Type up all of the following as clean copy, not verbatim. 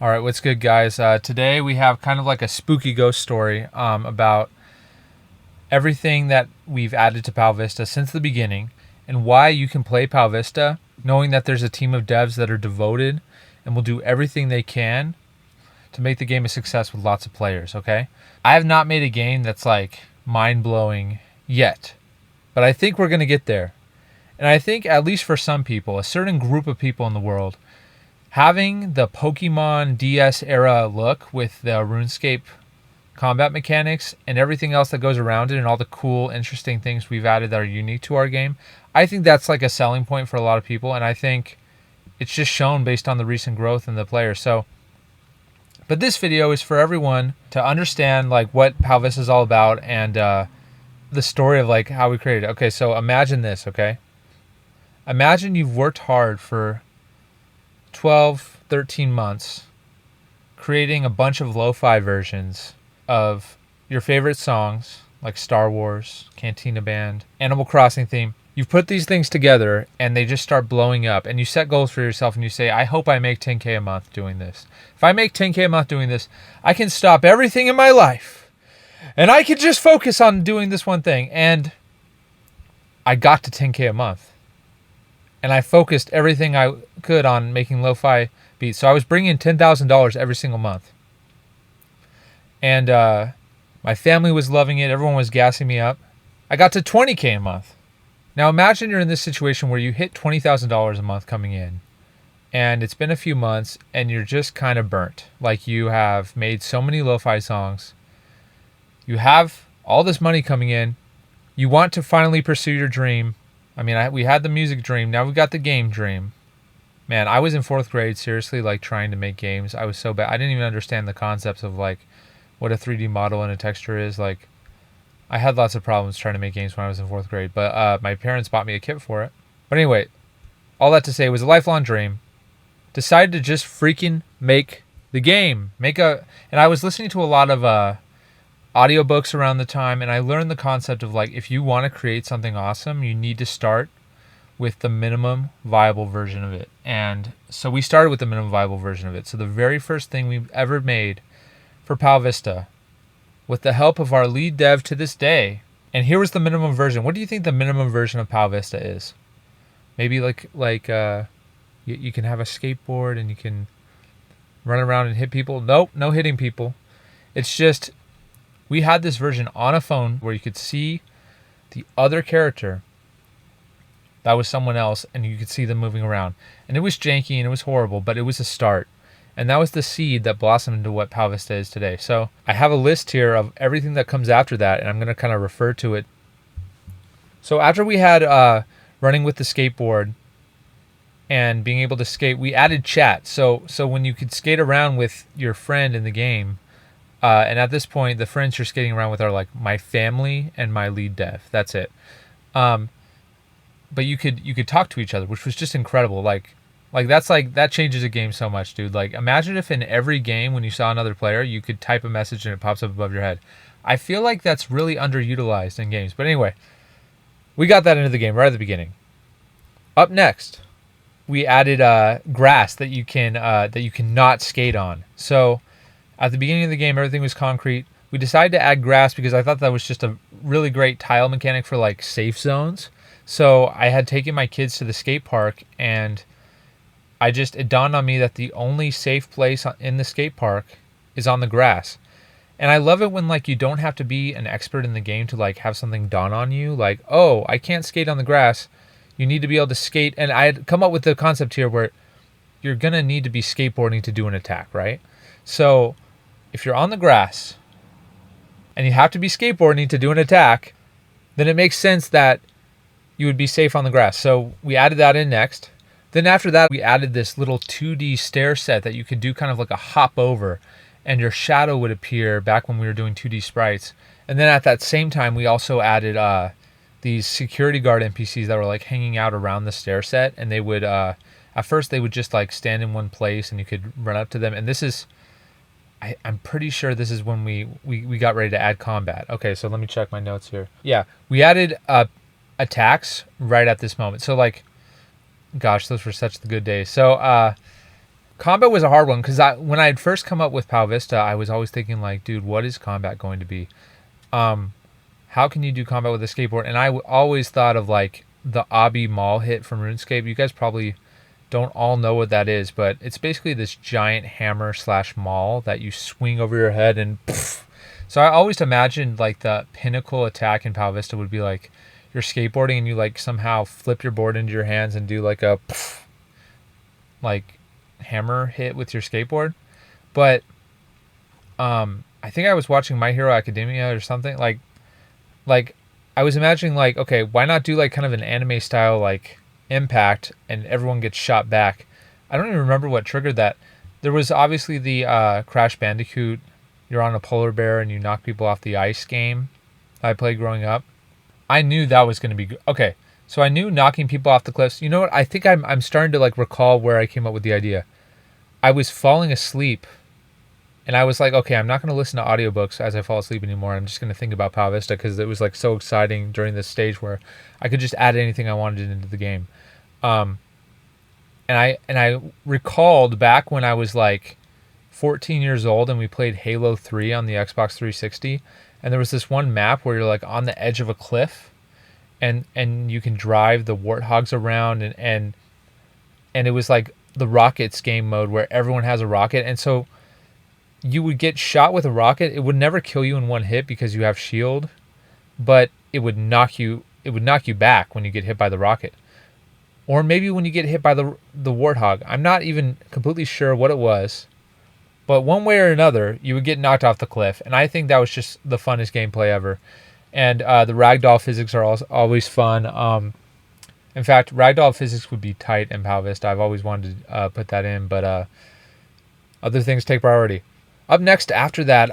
All right, what's good, guys? Today we have kind of like a spooky ghost story about everything that we've added to Pow Vista since the beginning and why you can play Pow Vista knowing that there's a team of devs that are devoted and will do everything they can to make the game a success with lots of players, okay? I have not made a game that's like mind-blowing yet, but I think we're going to get there. And I think, at least for some people, a certain group of people in the world, having the Pokemon DS era look with the RuneScape combat mechanics and everything else that goes around it and all the cool, interesting things we've added that are unique to our game, I think that's like a selling point for a lot of people, and I think it's just shown based on the recent growth in the players. So, but this video is for everyone to understand like what Pow Vista is all about and the story of like how we created it. Okay, so imagine this, okay? Imagine you've worked hard for 12, 13 months creating a bunch of lo-fi versions of your favorite songs like Star Wars, Cantina Band, Animal Crossing theme. You've put these things together and they just start blowing up, and you set goals for yourself and you say, I hope I make 10K a month doing this. If I make 10K a month doing this, I can stop everything in my life and I can just focus on doing this one thing. And I got to 10K a month. And I focused everything I could on making lo-fi beats. So I was bringing in $10,000 every single month. And my family was loving it. Everyone was gassing me up. I got to 20K a month. Now imagine you're in this situation where you hit $20,000 a month coming in. And it's been a few months and you're just kind of burnt. Like you have made so many lo-fi songs. You have all this money coming in. You want to finally pursue your dream. I mean, we had the music dream. Now we got the game dream. Man, I was in 4th grade, seriously, like trying to make games. I was so bad. I didn't even understand the concepts of like what a 3D model and a texture is. Like, I had lots of problems trying to make games when I was in 4th grade. But my parents bought me a kit for it. But anyway, all that to say, it was a lifelong dream. Decided to just freaking make the game. And I was listening to a lot of audiobooks around the time, and I learned the concept of like, if you want to create something awesome, you need to start with the minimum viable version of it. And so we started with the minimum viable version of it. So the very first thing we've ever made for Pow Vista, with the help of our lead dev to this day, and here was the minimum version. What do you think the minimum version of Pow Vista is? Maybe like you can have a skateboard and you can run around and hit people. Nope, no hitting people. It's just, we had this version on a phone where you could see the other character that was someone else and you could see them moving around. And it was janky and it was horrible, but it was a start. And that was the seed that blossomed into what Pow Vista is today. So I have a list here of everything that comes after that, and I'm going to kind of refer to it. So after we had running with the skateboard and being able to skate, we added chat. So when you could skate around with your friend in the game, and at this point, the friends you're skating around with are like my family and my lead dev. That's it. But you could talk to each other, which was just incredible. Like that changes a game so much, dude. Like imagine if in every game when you saw another player, you could type a message and it pops up above your head. I feel like that's really underutilized in games. But anyway, we got that into the game right at the beginning. Up next, we added grass that you cannot skate on. So at the beginning of the game, everything was concrete. We decided to add grass because I thought that was just a really great tile mechanic for like safe zones. So I had taken my kids to the skate park, and it dawned on me that the only safe place in the skate park is on the grass. And I love it when like you don't have to be an expert in the game to like have something dawn on you. Like, oh, I can't skate on the grass. You need to be able to skate. And I had come up with the concept here where you're going to need to be skateboarding to do an attack, right? So if you're on the grass and you have to be skateboarding to do an attack, then it makes sense that you would be safe on the grass. So we added that in next. Then after that, we added this little 2D stair set that you could do kind of like a hop over, and your shadow would appear back when we were doing 2D sprites. And then at that same time, we also added these security guard NPCs that were like hanging out around the stair set, and they would, at first they would just like stand in one place and you could run up to them. And this is, I'm pretty sure this is when we got ready to add combat. Okay, so let me check my notes here. Yeah, we added attacks right at this moment. So like, gosh, those were such the good days. So combat was a hard one because when I had first come up with Pow Vista, I was always thinking like, dude, what is combat going to be? How can you do combat with a skateboard? And I always thought of like the Obby Mall hit from RuneScape. You guys probably don't all know what that is, but it's basically this giant hammer / maul that you swing over your head and poof. So I always imagined like the pinnacle attack in Pow Vista would be like you're skateboarding and you like somehow flip your board into your hands and do like a poof, like hammer hit with your skateboard. But I think I was watching My Hero Academia or something like I was imagining like, okay, why not do like kind of an anime style like impact and everyone gets shot back. I don't even remember what triggered that. There was obviously the Crash Bandicoot, you're on a polar bear and you knock people off the ice game I played growing up. I knew that was going to be good. Okay, so I knew knocking people off the cliffs. You know what? I think I'm starting to like recall where I came up with the idea. I was falling asleep and I was like, okay, I'm not going to listen to audiobooks as I fall asleep anymore. I'm just going to think about Pow Vista because it was like so exciting during this stage where I could just add anything I wanted into the game. And I recalled back when I was like 14 years old and we played Halo 3 on the Xbox 360, and there was this one map where you're like on the edge of a cliff and you can drive the warthogs around and it was like the rockets game mode where everyone has a rocket, and so you would get shot with a rocket. It would never kill you in one hit because you have shield, but it would knock you back when you get hit by the rocket. Or maybe when you get hit by the warthog. I'm not even completely sure what it was. But one way or another, you would get knocked off the cliff. And I think that was just the funnest gameplay ever. And the ragdoll physics are always fun. In fact, ragdoll physics would be tight in Pow Vista. I've always wanted to put that in. But other things take priority. Up next after that,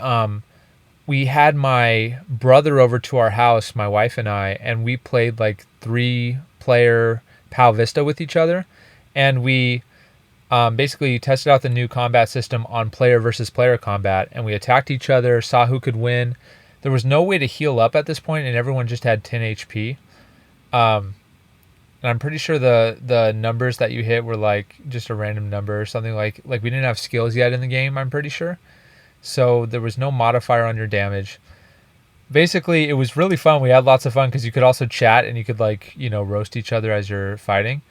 we had my brother over to our house, my wife and I. And we played like 3-player Pow Vista with each other, and we basically tested out the new combat system on player versus player combat, and we attacked each other, saw who could win. There was no way to heal up at this point, and everyone just had 10 HP. And I'm pretty sure the numbers that you hit were like just a random number or something, like we didn't have skills yet in the game, I'm pretty sure. So there was no modifier on your damage. Basically, it was really fun. We had lots of fun because you could also chat and you could like, roast each other as you're fighting.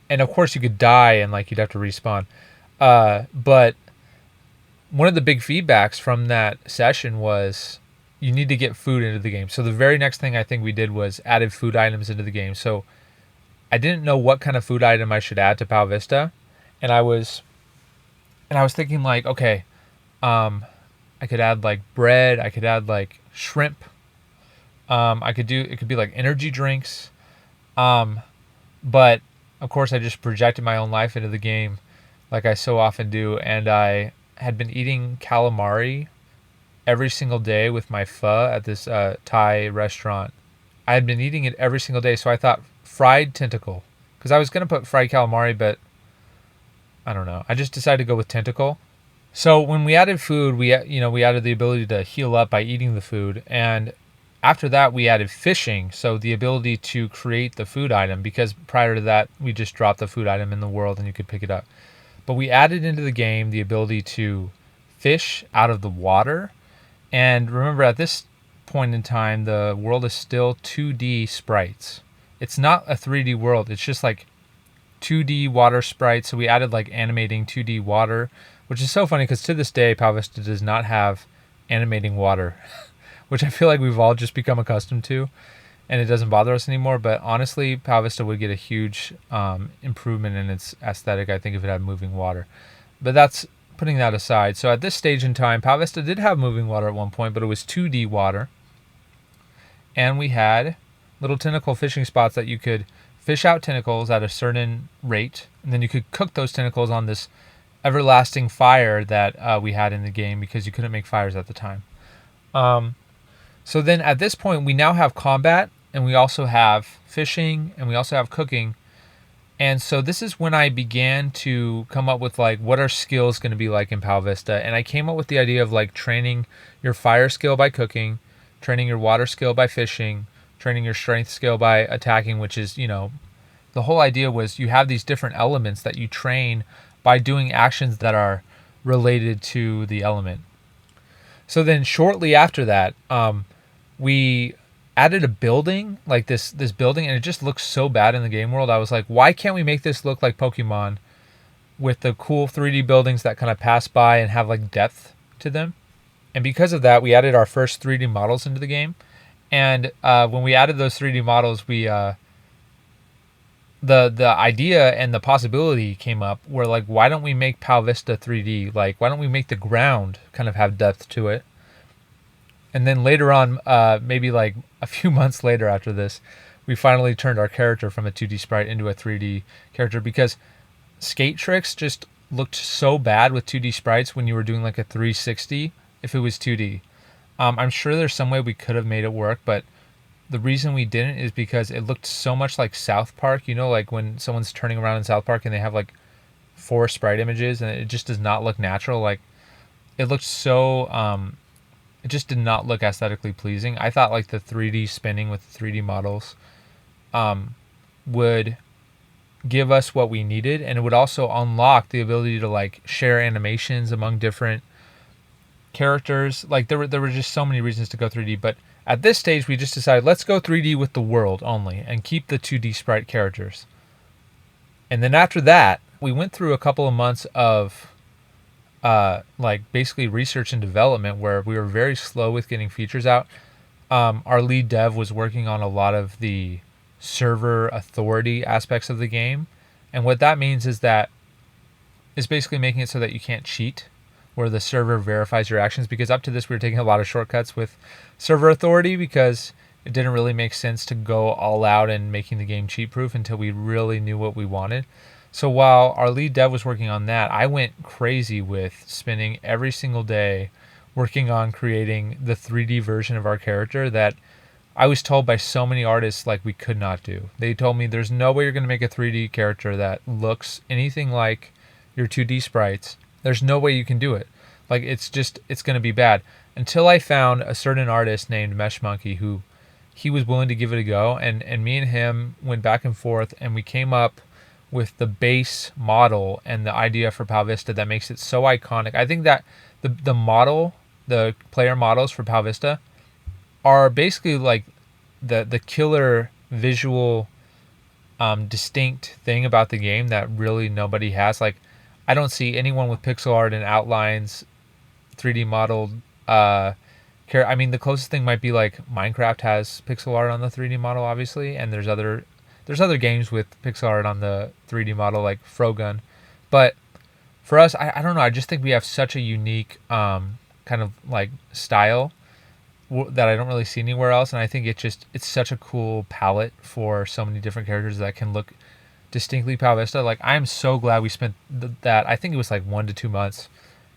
And of course you could die and like you'd have to respawn. But one of the big feedbacks from that session was you need to get food into the game. So the very next thing I think we did was added food items into the game. So I didn't know what kind of food item I should add to Pow Vista. And I was thinking like, okay, I could add like bread. I could add like shrimp. It could be like energy drinks. But of course I just projected my own life into the game like I so often do. And I had been eating calamari every single day with my pho at this Thai restaurant. I had been eating it every single day. So I thought fried tentacle, because I was going to put fried calamari, but I don't know. I just decided to go with tentacle. So when we added food, we added the ability to heal up by eating the food. And after that, we added fishing. So the ability to create the food item, because prior to that, we just dropped the food item in the world and you could pick it up. But we added into the game the ability to fish out of the water. And remember, at this point in time, the world is still 2D sprites. It's not a 3D world. It's just like 2D water sprites. So we added like animating 2D water, which is so funny because to this day, Pow Vista does not have animating water, which I feel like we've all just become accustomed to, and it doesn't bother us anymore. But honestly, Pow Vista would get a huge improvement in its aesthetic, I think, if it had moving water. But that's putting that aside. So at this stage in time, Pow Vista did have moving water at one point, but it was 2D water. And we had little tentacle fishing spots that you could fish out tentacles at a certain rate, and then you could cook those tentacles on this everlasting fire that we had in the game because you couldn't make fires at the time. So then at this point, we now have combat, and we also have fishing, and we also have cooking. And so this is when I began to come up with like what are skills going to be like in Pow Vista. And I came up with the idea of like training your fire skill by cooking, training your water skill by fishing, training your strength skill by attacking, which is, the whole idea was you have these different elements that you train by doing actions that are related to the element. So then shortly after that, we added a building, like this building, and it just looks so bad in the game world. I was like, why can't we make this look like Pokemon with the cool 3D buildings that kind of pass by and have like depth to them? And because of that, we added our first 3D models into the game. And when we added those 3D models, we the idea and the possibility came up where, like, why don't we make Pow Vista 3D? Like, why don't we make the ground kind of have depth to it? And then later on, maybe like a few months later after this, we finally turned our character from a 2D sprite into a 3D character, because skate tricks just looked so bad with 2D sprites when you were doing like a 360 if it was 2D. I'm sure there's some way we could have made it work, but the reason we didn't is because it looked so much like South Park. You know, like when someone's turning around in South Park and they have like 4 sprite images and it just does not look natural. Like, it looked so, it just did not look aesthetically pleasing. I thought like the 3D spinning with the 3D models would give us what we needed, and it would also unlock the ability to like share animations among different characters. Like there were just so many reasons to go 3D, but at this stage we just decided, let's go 3D with the world only and keep the 2D sprite characters. And then after that, we went through a couple of months of like basically research and development where we were very slow with getting features out. Our lead dev was working on a lot of the server authority aspects of the game, and what that means is that it's basically making it so that you can't cheat, where the server verifies your actions, because up to this we were taking a lot of shortcuts with server authority because it didn't really make sense to go all out and making the game cheat proof until we really knew what we wanted. So while our lead dev was working on that, I went crazy with spending every single day working on creating the 3D version of our character that I was told by so many artists like we could not do. They told me there's no way you're going to make a 3D character that looks anything like your 2D sprites. There's no way you can do it. Like, it's going to be bad. Until I found a certain artist named Mesh Monkey who he was willing to give it a go, and me and him went back and forth, and we came up with the base model and the idea for Pow Vista that makes it so iconic. I think that the player models for Pow Vista are basically like the killer visual distinct thing about the game that really nobody has. Like, I don't see anyone with pixel art and outlines 3D modeled I mean, the closest thing might be like Minecraft has pixel art on the 3D model, obviously, and there's other games with pixel art on the 3D model, like Frogun. But for us, I don't know, I just think we have such a unique kind of like style that I don't really see anywhere else, and I think it's such a cool palette for so many different characters that can look distinctly Pow Vista. Like, I'm so glad we spent that. I think it was like 1 to 2 months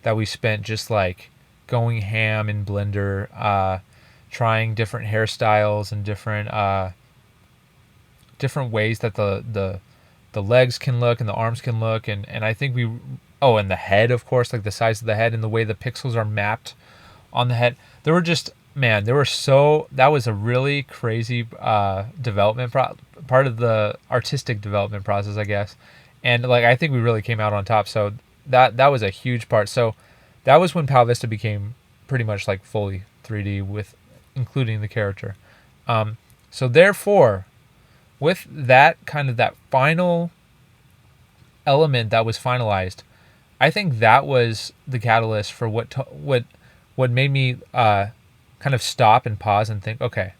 that we spent just like going ham in Blender, trying different hairstyles and different ways that the legs can look and the arms can look, and I think and the head, of course, like the size of the head and the way the pixels are mapped on the head. That was a really crazy development part of the artistic development process, I guess. And like, I think we really came out on top. So that was a huge part. So that was when Pow Vista became pretty much like fully 3D with including the character. So therefore, with that kind of that final element that was finalized, I think that was the catalyst for what made me kind of stop and pause and think, okay,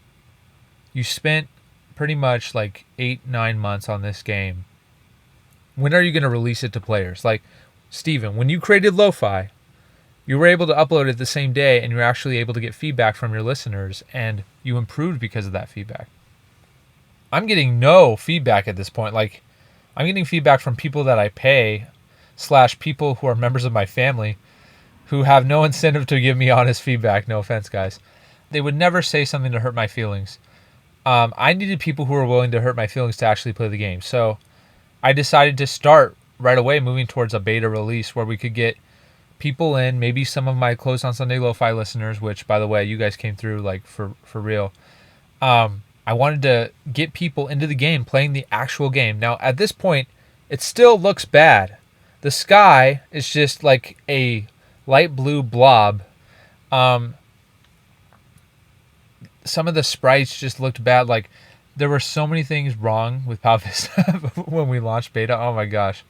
you spent pretty much like 8-9 months on this game. When are you going to release it to players? Like, Steven, when you created Lo-Fi, you were able to upload it the same day, and you're actually able to get feedback from your listeners, and you improved because of that feedback. I'm getting no feedback at this point. Like, I'm getting feedback from people that I pay / people who are members of my family who have no incentive to give me honest feedback. No offense, guys. They would never say something to hurt my feelings. I needed people who were willing to hurt my feelings to actually play the game. So I decided to start right away moving towards a beta release where we could get people in, maybe some of my Closed on Sunday Lo-Fi listeners, which, by the way, you guys came through like for real. I wanted to get people into the game, playing the actual game. Now, at this point, it still looks bad. The sky is just like a light blue blob. Um, some of the sprites just looked bad. Like there were so many things wrong with Pow Vista when we launched beta. Oh my gosh.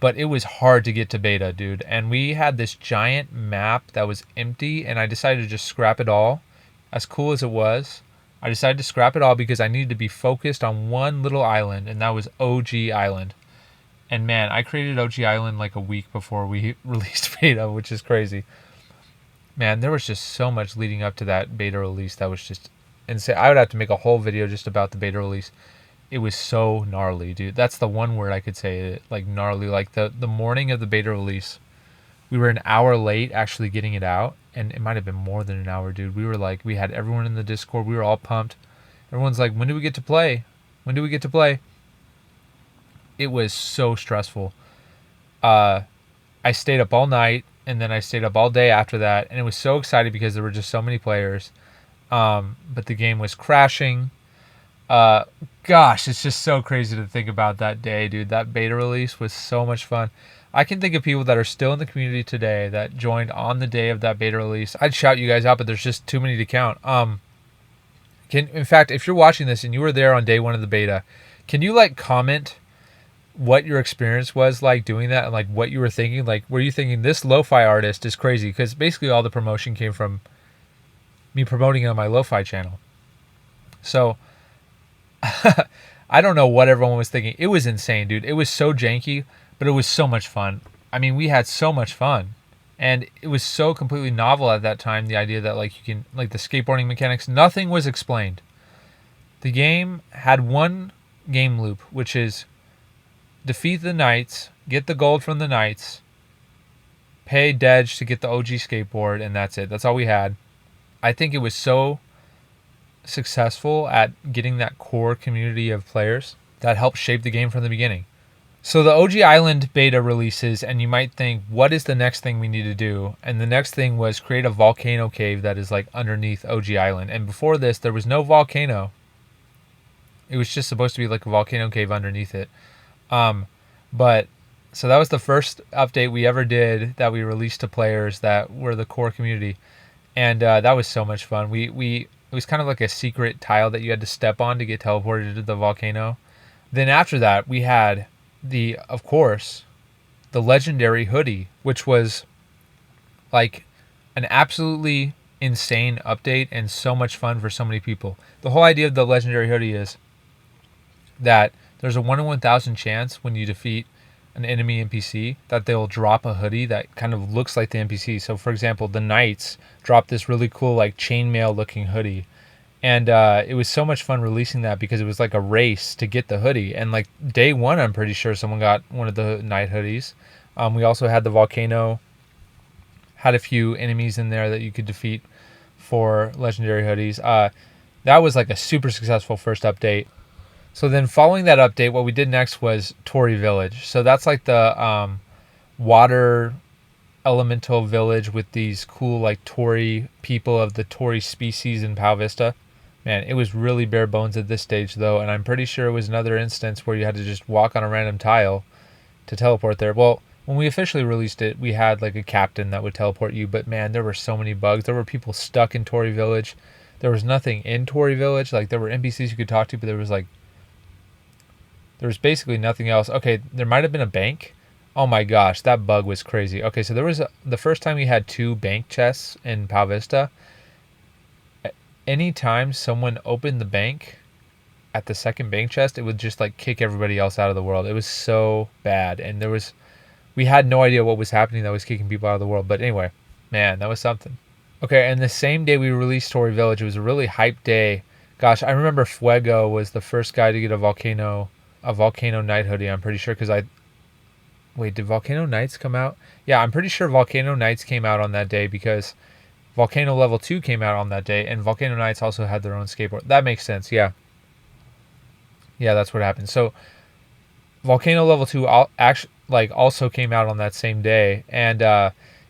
But it was hard to get to beta, dude. And we had this giant map that was empty, and I decided to just scrap it all. As cool as it was, I decided to scrap it all because I needed to be focused on one little island, and that was OG Island. And man, I created OG Island like a week before we released beta, which is crazy. Man, there was just so much leading up to that beta release that was just insane. I would have to make a whole video just about the beta release. It was so gnarly, dude. That's the one word I could say, like gnarly. Like the morning of the beta release, we were an hour late actually getting it out, and it might have been more than an hour, dude. We were like, we had everyone in the Discord. We were all pumped. Everyone's like, when do we get to play? When do we get to play? It was so stressful. I stayed up all night, and then I stayed up all day after that, and it was so exciting because there were just so many players. But the game was crashing. Gosh, it's just so crazy to think about that day, dude. That beta release was so much fun. I can think of people that are still in the community today that joined on the day of that beta release. I'd shout you guys out, but there's just too many to count. In fact, if you're watching this and you were there on day one of the beta, can you like comment what your experience was like doing that and like what you were thinking? Like, were you thinking this lo-fi artist is crazy? Because basically all the promotion came from me promoting on my lo-fi channel. So I don't know what everyone was thinking. It was insane, dude. It was so janky, but it was so much fun. I mean, we had so much fun. And it was so completely novel at that time, the idea that like you can, like the skateboarding mechanics, nothing was explained. The game had one game loop, which is defeat the knights, get the gold from the knights, pay Dedge to get the OG skateboard, and that's it. That's all we had. I think it was so successful at getting that core community of players that helped shape the game from the beginning. So the OG Island beta releases, and you might think, what is the next thing we need to do? And the next thing was create a volcano cave that is like underneath OG Island. And before this, there was no volcano. It was just supposed to be like a volcano cave underneath it. But so that was the first update we ever did that we released to players that were the core community. And that was so much fun. It was kind of like a secret tile that you had to step on to get teleported to the volcano. Then after that, we had of course, the Legendary Hoodie, which was like an absolutely insane update and so much fun for so many people. The whole idea of the Legendary Hoodie is that there's a 1 in 1,000 chance when you defeat an enemy NPC that they'll drop a hoodie that kind of looks like the NPC. So for example, the Knights dropped this really cool like chainmail looking hoodie. And it was so much fun releasing that because it was like a race to get the hoodie. And like day one, I'm pretty sure someone got one of the Knight hoodies. We also had the Volcano, had a few enemies in there that you could defeat for Legendary Hoodies. That was like a super successful first update. So then following that update, what we did next was Torrey Village. So that's like the water elemental village with these cool like Torrey people of the Torrey species in Pow Vista. Man, it was really bare bones at this stage though, and I'm pretty sure it was another instance where you had to just walk on a random tile to teleport there. Well, when we officially released it, we had like a captain that would teleport you, but man, there were so many bugs. There were people stuck in Torrey Village. There was nothing in Torrey Village. Like there were NPCs you could talk to, but there was basically nothing else. Okay, there might have been a bank. Oh my gosh, that bug was crazy. Okay, so there was the first time we had 2 bank chests in Pow Vista. Anytime someone opened the bank at the second bank chest, it would just like kick everybody else out of the world. It was so bad, and we had no idea what was happening that was kicking people out of the world. But anyway, man, that was something. Okay, and the same day we released Torrey Village, it was a really hyped day. Gosh, I remember Fuego was the first guy to get a Volcano Knight hoodie. I'm pretty sure because wait, did Volcano Knights come out? Yeah, I'm pretty sure Volcano Knights came out on that day because Volcano Level 2 came out on that day, and Volcano Knights also had their own skateboard. That makes sense, yeah. Yeah, that's what happened. So Volcano Level 2 also came out on that same day, and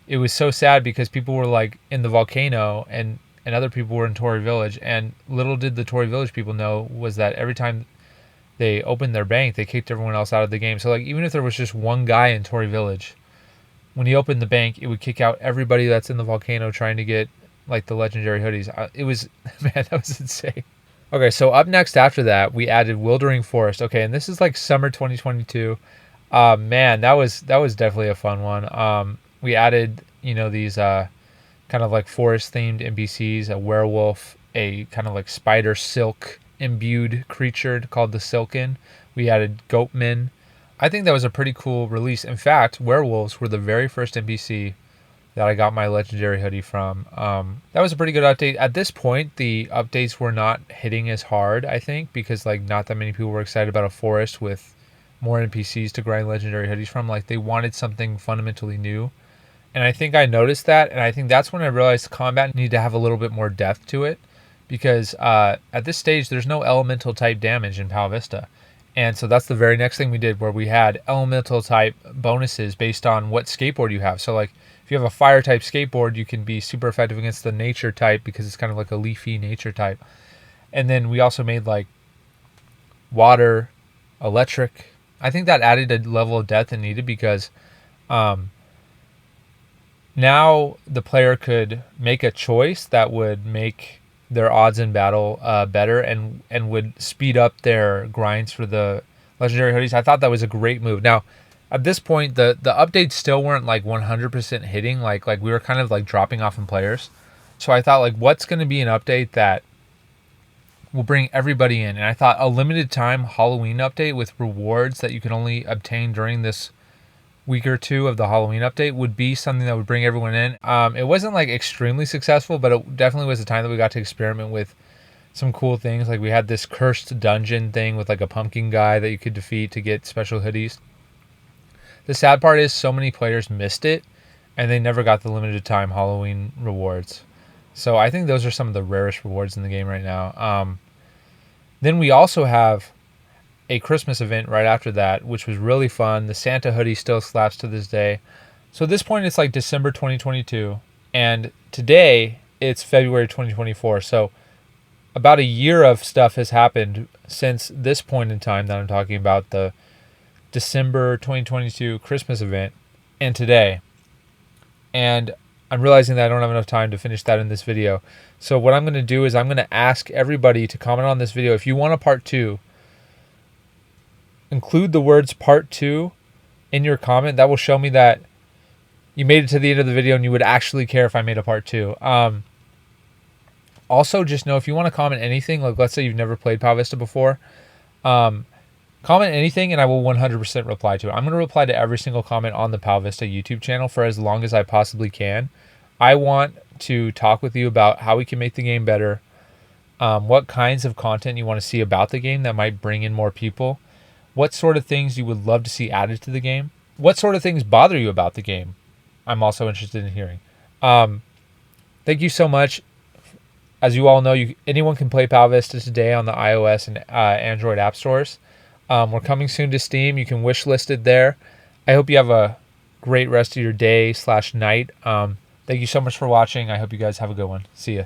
it was so sad because people were like in the volcano and other people were in Torrey Village, and little did the Torrey Village people know was that every time they opened their bank, they kicked everyone else out of the game. So like even if there was just one guy in Torrey Village, when he opened the bank, it would kick out everybody that's in the volcano trying to get like the legendary hoodies. It was, man, that was insane. Okay, so up next after that, we added Wildering Forest. Okay, and this is like summer 2022. Man, that was definitely a fun one. We added, these kind of like forest themed NPCs, a werewolf, a kind of like spider silk imbued creature called the Silken. We added goatmen. I think that was a pretty cool release. In fact, werewolves were the very first NPC that I got my legendary hoodie from. That was a pretty good update. At this point, the updates were not hitting as hard, I think, because like not that many people were excited about a forest with more NPCs to grind legendary hoodies from. Like they wanted something fundamentally new. And I think I noticed that, and I think that's when I realized combat needed to have a little bit more depth to it, because at this stage, there's no elemental type damage in Pow Vista. And so that's the very next thing we did, where we had elemental type bonuses based on what skateboard you have. So like if you have a fire type skateboard, you can be super effective against the nature type because it's kind of like a leafy nature type. And then we also made like water, electric. I think that added a level of depth it needed because now the player could make a choice that would make their odds in battle better and would speed up their grinds for the legendary hoodies. I thought that was a great move. Now, at this point, the updates still weren't like 100% hitting. Like we were kind of like dropping off in players. So I thought like, what's going to be an update that will bring everybody in? And I thought a limited time Halloween update with rewards that you can only obtain during this week or two of the Halloween update would be something that would bring everyone in. It wasn't like extremely successful, but it definitely was a time that we got to experiment with some cool things. Like we had this cursed dungeon thing with like a pumpkin guy that you could defeat to get special hoodies. The sad part is so many players missed it and they never got the limited time Halloween rewards. So I think those are some of the rarest rewards in the game right now. Then we also have a Christmas event right after that, which was really fun. The Santa hoodie still slaps to this day. So at this point, it's like December 2022, and today it's February 2024. So about a year of stuff has happened since this point in time that I'm talking about, the December 2022 Christmas event, and today. And I'm realizing that I don't have enough time to finish that in this video. So what I'm going to do is I'm going to ask everybody to comment on this video. If you want a part 2, include the words part 2 in your comment. That will show me that you made it to the end of the video and you would actually care if I made a part 2. Also, just know if you want to comment anything, like let's say you've never played Pow Vista before, comment anything and I will 100% reply to it. I'm going to reply to every single comment on the Pow Vista YouTube channel for as long as I possibly can. I want to talk with you about how we can make the game better, what kinds of content you want to see about the game that might bring in more people, what sort of things you would love to see added to the game, what sort of things bother you about the game. I'm also interested in hearing. Thank you so much. As you all know, anyone can play Pow Vista today on the iOS and Android app stores. We're coming soon to Steam. You can wish list it there. I hope you have a great rest of your day/night. Thank you so much for watching. I hope you guys have a good one. See ya.